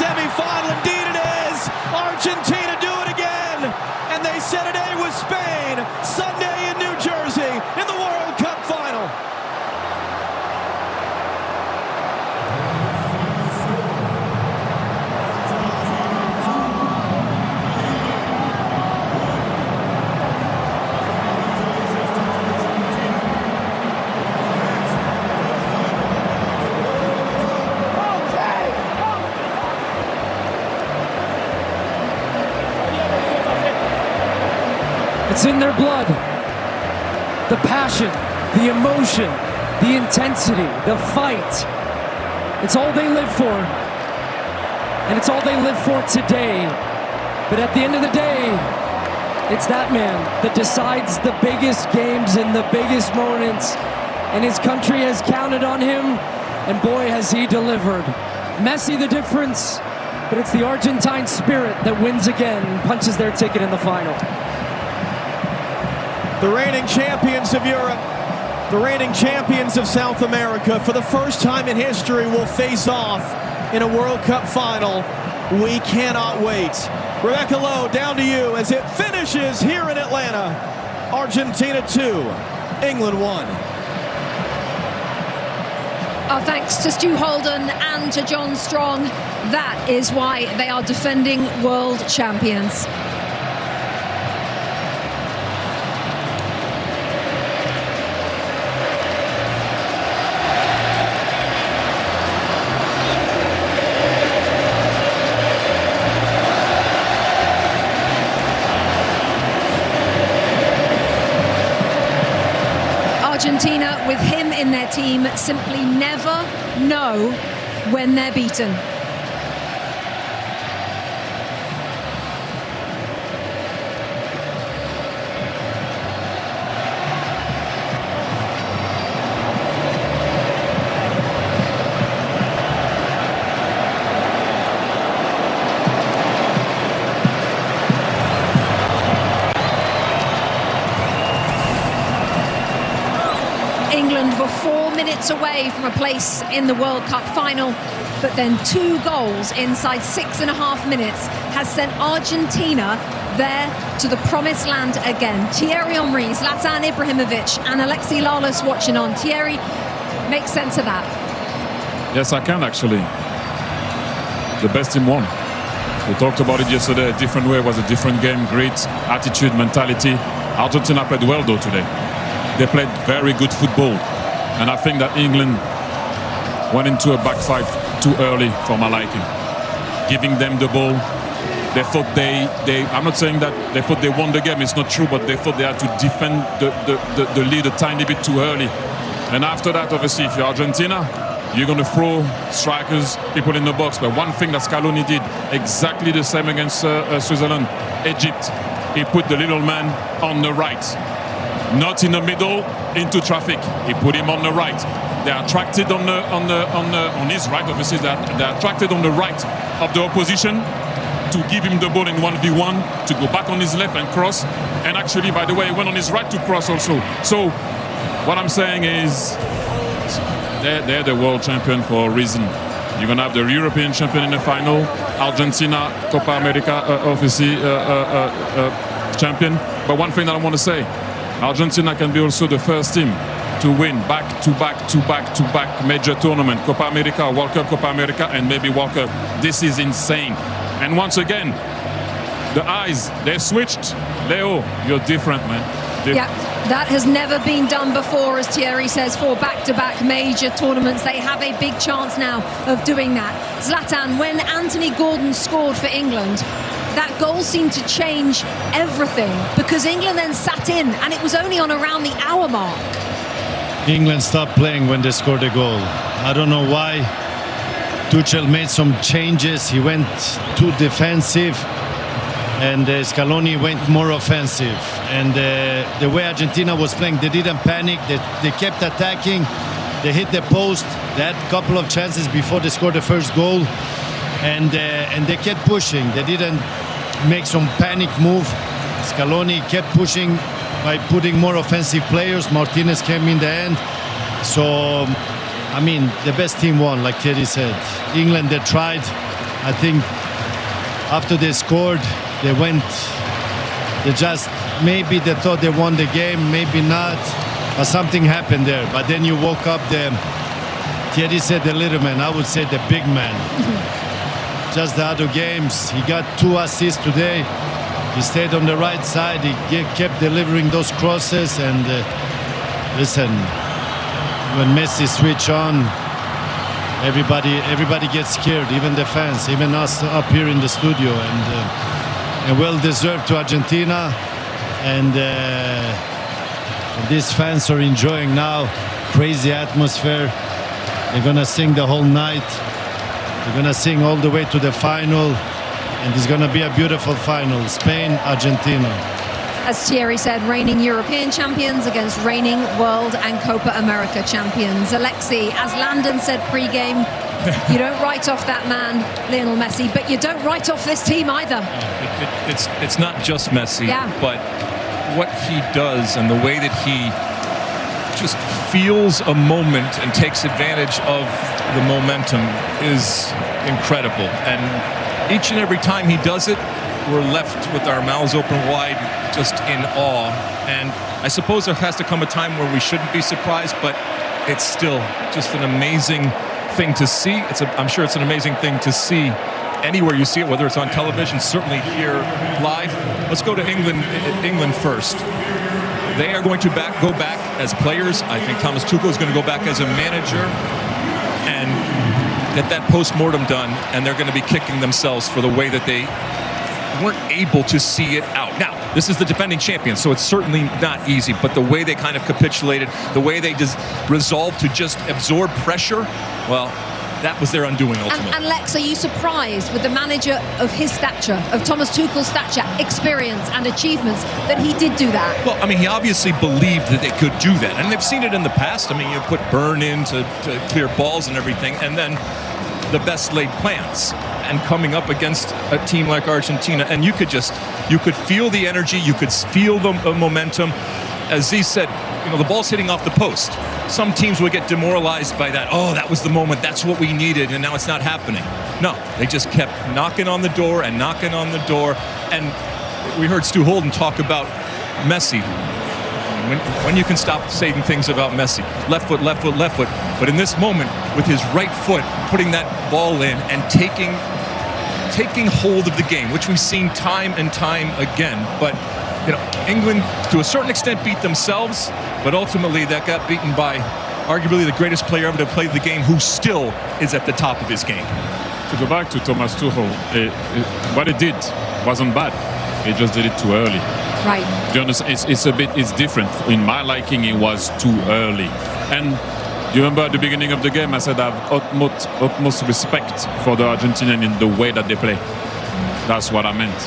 semi-final. Indeed it is. Argentina do it again. And they set it A with Spain Sunday in New Jersey in the World Cup final. It's in their blood. The passion, the emotion, the intensity, the fight. It's all they live for. And it's all they live for today. But at the end of the day, it's that man that decides the biggest games and the biggest moments. And his country has counted on him, and boy, has he delivered. Messi the difference, but it's the Argentine spirit that wins again and punches their ticket in the final. The reigning champions of Europe, the reigning champions of South America, for the first time in history will face off in a World Cup final. We cannot wait. Rebecca Lowe, down to you as it finishes here in Atlanta. Argentina 2, England 1. Our thanks to Stu Holden and to John Strong. That is why they are defending world champions. Argentina, with him in their team, simply never know when they're beaten. England were 4 minutes away from a place in the World Cup final, but then 2 goals inside 6.5 minutes has sent Argentina there to the promised land again. Thierry Henry, Zlatan Ibrahimovic and Alexis Lalas watching on. Thierry, make sense of that. Yes, I can actually. The best team won. We talked about it yesterday. A different way, was a different game. Grit, attitude, mentality. Argentina played well though today. They played very good football, and I think that England went into a backfight too early for my liking. Giving them the ball, they thought I'm not saying that they thought they won the game, it's not true, but they thought they had to defend the lead a tiny bit too early. And after that, obviously, if you're Argentina, you're going to throw strikers, people in the box. But one thing that Scaloni did, exactly the same against Switzerland, Egypt, he put the little man on the right. Not in the middle, into traffic. He put him on the right. They are attracted on his right. Obviously, they're attracted on the right of the opposition to give him the ball in 1v1, to go back on his left and cross. And actually, by the way, he went on his right to cross also. So, what I'm saying is, they're the world champion for a reason. You're gonna have the European champion in the final. Argentina, Copa America, obviously champion. But one thing that I want to say. Argentina can be also the first team to win back-to-back major tournament, Copa America, World Cup, Copa America, and maybe World Cup. This is insane. And once again, the eyes, they switched. Leo, you're different, man. Yeah, that has never been done before, as Thierry says, for back-to-back major tournaments. They have a big chance now of doing that. Zlatan, when Anthony Gordon scored for England, that goal seemed to change everything, because England then sat in, and it was only on around the hour mark. England stopped playing when they scored a goal. I don't know why. Tuchel made some changes. He went too defensive, and Scaloni went more offensive. And the way Argentina was playing, they didn't panic. They kept attacking. They hit the post. They had a couple of chances before they scored the first goal. And they kept pushing. They didn't make some panic move. Scaloni kept pushing by putting more offensive players. Martinez came in the end. So, I mean, the best team won, like Thierry said. England, they tried. I think after they scored, maybe they thought they won the game, maybe not, but something happened there. But then you woke up Thierry said the little man, I would say the big man. Just the other games, he got 2 assists today. He stayed on the right side, he kept delivering those crosses, and listen, when Messi switch on, everybody gets scared, even the fans, even us up here in the studio, and well deserved to Argentina, and these fans are enjoying now. Crazy atmosphere. They're gonna sing the whole night. They're gonna sing all the way to the final, and it's gonna be a beautiful final. Spain, Argentina. As Thierry said, reigning European champions against reigning World and Copa America champions. Alexi, as Landon said pre-game, you don't write off that man, Lionel Messi, but you don't write off this team either. It's not just Messi, but what he does and the way that he just feels a moment and takes advantage of the momentum is incredible. And each and every time he does it, we're left with our mouths open wide, just in awe. And I suppose there has to come a time where we shouldn't be surprised, but it's still just an amazing thing to see. I'm sure it's an amazing thing to see anywhere you see it, whether it's on television, certainly here live. Let's go to England first. They are going to go back as players. I think Thomas Tuchel is going to go back as a manager and get that post-mortem done, and they're going to be kicking themselves for the way that they weren't able to see it out. Now, this is the defending champion, so it's certainly not easy, but the way they kind of capitulated, the way they resolved to just absorb pressure, well, that was their undoing ultimately. And Lex, are you surprised with the manager of his stature, of Thomas Tuchel's stature, experience and achievements, that he did do that? Well, I mean, he obviously believed that they could do that, and they've seen it in the past. I mean, you put Burn in to clear balls and everything, and then the best laid plans, and coming up against a team like Argentina, and you could feel the energy, you could feel the momentum. As Z said, the ball's hitting off the post. Some teams would get demoralized by that. Oh, that was the moment, that's what we needed, and now it's not happening. No, they just kept knocking on the door and knocking on the door. And we heard Stu Holden talk about Messi. When you can stop saying things about Messi, left foot, left foot, left foot. But in this moment, with his right foot, putting that ball in and taking hold of the game, which we've seen time and time again. But England, to a certain extent, beat themselves, but ultimately that got beaten by arguably the greatest player ever to play the game, who still is at the top of his game. To go back to Thomas Tuchel, what he did wasn't bad. He just did it too early. Right. Do you understand? It's different. In my liking, it was too early. And you remember at the beginning of the game, I said I have utmost respect for the Argentinian in the way that they play. That's what I meant.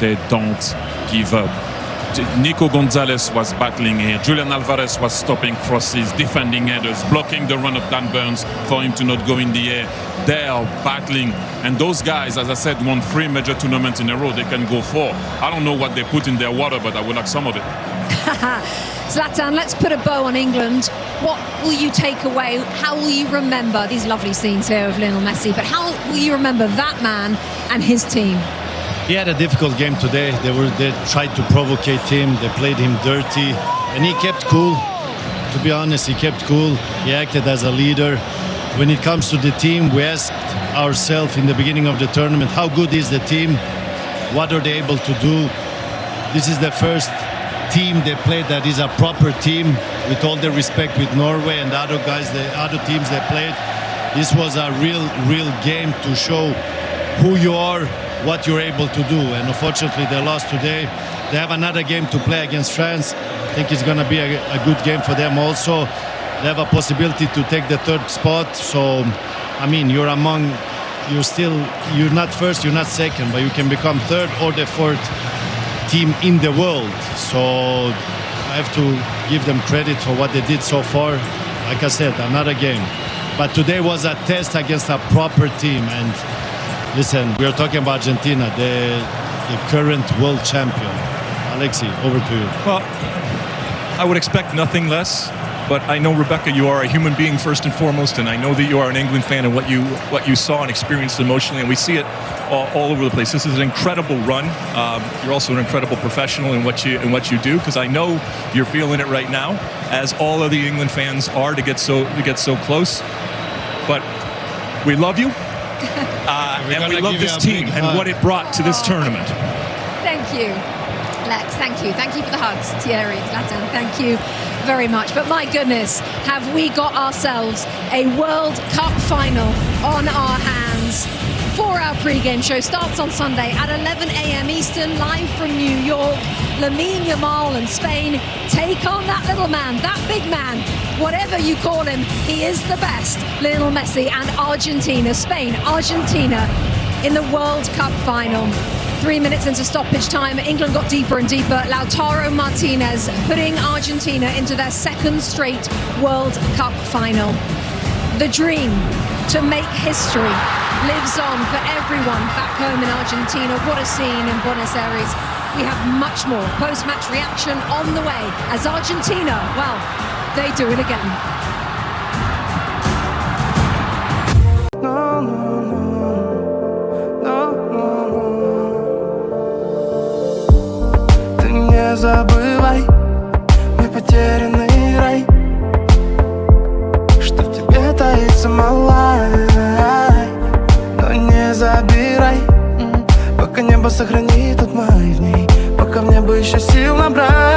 They don't give up. Nico Gonzalez was battling here. Julian Alvarez was stopping crosses, defending headers, blocking the run of Dan Burns for him to not go in the air. They are battling. And those guys, as I said, won 3 major tournaments in a row. They can go 4. I don't know what they put in their water, but I would like some of it. Zlatan, let's put a bow on England. What will you take away? How will you remember these lovely scenes here of Lionel Messi? But how will you remember that man and his team? He had a difficult game today. They tried to provocate him. They played him dirty, and he kept cool. To be honest, he kept cool. He acted as a leader. When it comes to the team, we asked ourselves in the beginning of the tournament, how good is the team? What are they able to do? This is the first team they played that is a proper team, with all the respect with Norway and the other guys, the other teams they played. This was a real game to show who you are, what you're able to do. And unfortunately they lost today. They have another game to play against France. I think it's going to be a good game for them also. They have a possibility to take the 3rd spot. So I mean, you're not first, you're not second, but you can become 3rd or the 4th team in the world. So I have to give them credit for what they did so far. Like I said, another game. But today was a test against a proper team. And listen, we are talking about Argentina, the current world champion. Alexi, over to you. Well, I would expect nothing less, but I know, Rebecca, you are a human being first and foremost, and I know that you are an England fan and what you saw and experienced emotionally, and we see it all over the place. This is an incredible run. You're also an incredible professional in what you do, because I know you're feeling it right now, as all of the England fans are, to get so close. But we love you, and we love this team and what it brought to this tournament. Thank you, Lex. Thank you. Thank you for the hugs, Thierry, Zlatan. Thank you very much. But my goodness, have we got ourselves a World Cup final on our hands? 4-hour pre-game show starts on Sunday at 11 a.m. Eastern, live from New York. Lamine Yamal and Spain take on that little man, that big man, whatever you call him, he is the best. Leonel Messi and Argentina, Spain, Argentina in the World Cup final. 3 minutes into stoppage time, England got deeper and deeper. Lautaro Martinez putting Argentina into their second straight World Cup final. The dream to make history lives on for everyone back home in Argentina. What a scene in Buenos Aires. We have much more post-match reaction on the way as Argentina, well, they do it again. Не забывай, мы потерянный рай, что в тебе таится малая. Но не забирай, пока небо сохранит тот май в ней, пока в небо еще сил набрать.